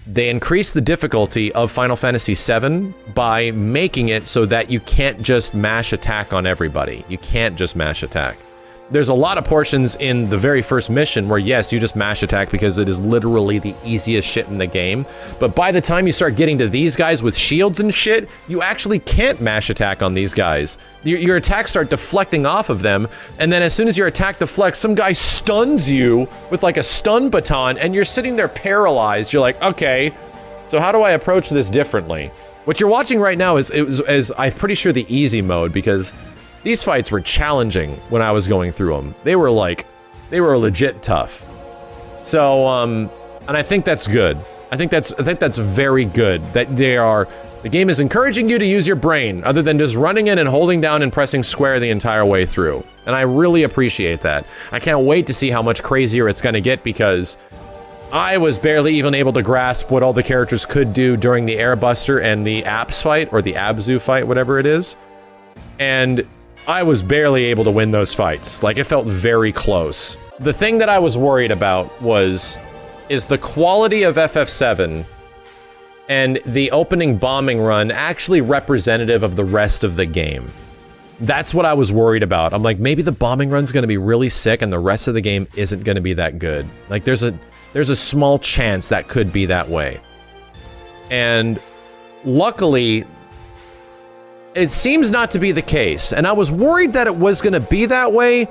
they increased the difficulty of Final Fantasy VII by making it so that you can't just mash attack on everybody. You can't just mash attack. There's a lot of portions in the very first mission where, yes, you just mash attack because it is literally the easiest shit in the game. But by the time you start getting to these guys with shields and shit, you actually can't mash attack on these guys. Your attacks start deflecting off of them, and then as soon as your attack deflects, some guy stuns you with like a stun baton, and you're sitting there paralyzed. You're like, okay, so how do I approach this differently? What you're watching right now is I'm pretty sure the easy mode, because these fights were challenging when I was going through them. They were legit tough. So, and I think that's good. I think that's very good that the game is encouraging you to use your brain other than just running in and holding down and pressing square the entire way through. And I really appreciate that. I can't wait to see how much crazier it's gonna get, because I was barely even able to grasp what all the characters could do during the Airbuster and the Apps fight, or the Abzu fight, whatever it is. And I was barely able to win those fights. Like, it felt very close. The thing that I was worried about is the quality of FF7 and the opening bombing run actually representative of the rest of the game. That's what I was worried about. I'm like, maybe the bombing run's gonna be really sick and the rest of the game isn't gonna be that good. Like, there's a small chance that could be that way. And luckily, it seems not to be the case. And I was worried that it was going to be that way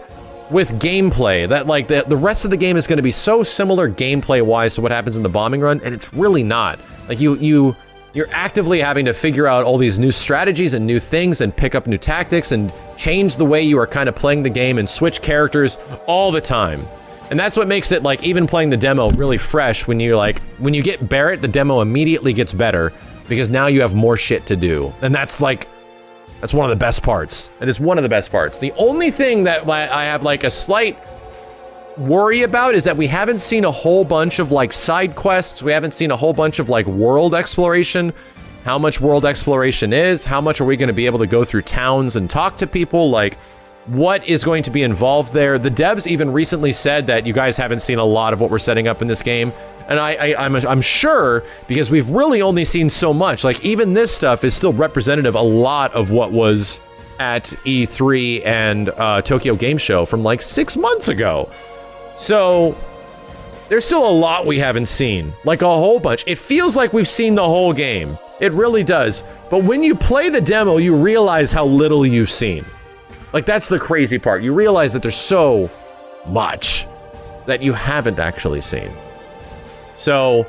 with gameplay, that like the rest of the game is going to be so similar gameplay-wise to what happens in the bombing run, and it's really not. Like you're actively having to figure out all these new strategies and new things and pick up new tactics and change the way you are kind of playing the game and switch characters all the time. And that's what makes it, like, even playing the demo really fresh. When you get Barrett, the demo immediately gets better because now you have more shit to do. And that's one of the best parts. It is one of the best parts. The only thing that I have like a slight worry about is that we haven't seen a whole bunch of like side quests. We haven't seen a whole bunch of like world exploration. How much world exploration is? How much are we going to be able to go through towns and talk to people? Like, what is going to be involved there? The devs even recently said that you guys haven't seen a lot of what we're setting up in this game. And I'm sure, because we've really only seen so much. Like, even this stuff is still representative a lot of what was at E3 and Tokyo Game Show from like 6 months ago. So there's still a lot we haven't seen, like a whole bunch. It feels like we've seen the whole game. It really does. But when you play the demo, you realize how little you've seen. Like, that's the crazy part. You realize that there's so much that you haven't actually seen. So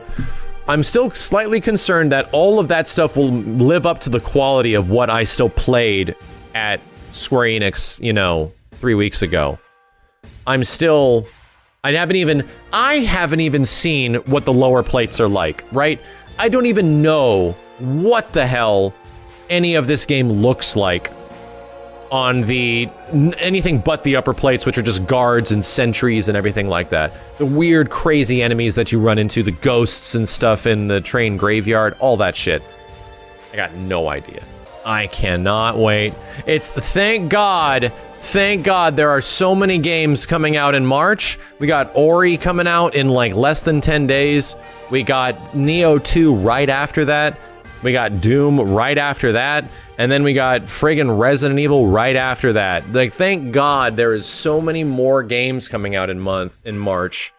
I'm still slightly concerned that all of that stuff will live up to the quality of what I still played at Square Enix, you know, 3 weeks ago. I haven't even seen what the lower plates are like, right? I don't even know what the hell any of this game looks like on anything but the upper plates, which are just guards and sentries and everything like that. The weird, crazy enemies that you run into, the ghosts and stuff in the train graveyard, all that shit. I got no idea. I cannot wait. Thank God there are so many games coming out in March. We got Ori coming out in like less than 10 days. We got Nioh 2 right after that. We got Doom right after that. And then we got friggin' Resident Evil right after that. Like, thank God there is so many more games coming out in March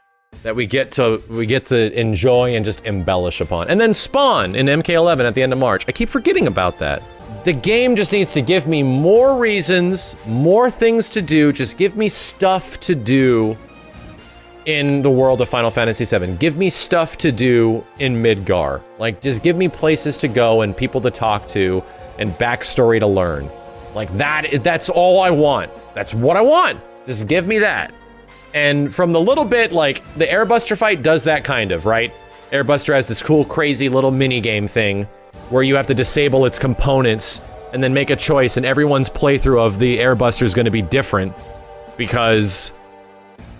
that we get to enjoy and just embellish upon. And then Spawn in MK11 at the end of March. I keep forgetting about that. The game just needs to give me more reasons, more things to do. Just give me stuff to do in the world of Final Fantasy VII. Give me stuff to do in Midgar. Like, just give me places to go and people to talk to and backstory to learn. Like, that's all I want. That's what I want. Just give me that. And from the little bit, like, the Airbuster fight does that kind of, right? Airbuster has this cool, crazy little mini-game thing where you have to disable its components and then make a choice, and everyone's playthrough of the Airbuster is going to be different because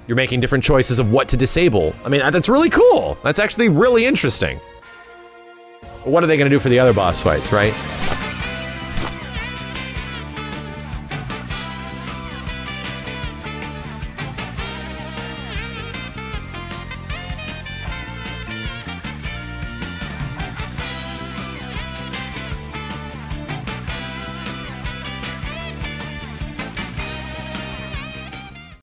you're making different choices of what to disable. I mean, that's really cool. That's actually really interesting. But what are they going to do for the other boss fights, right?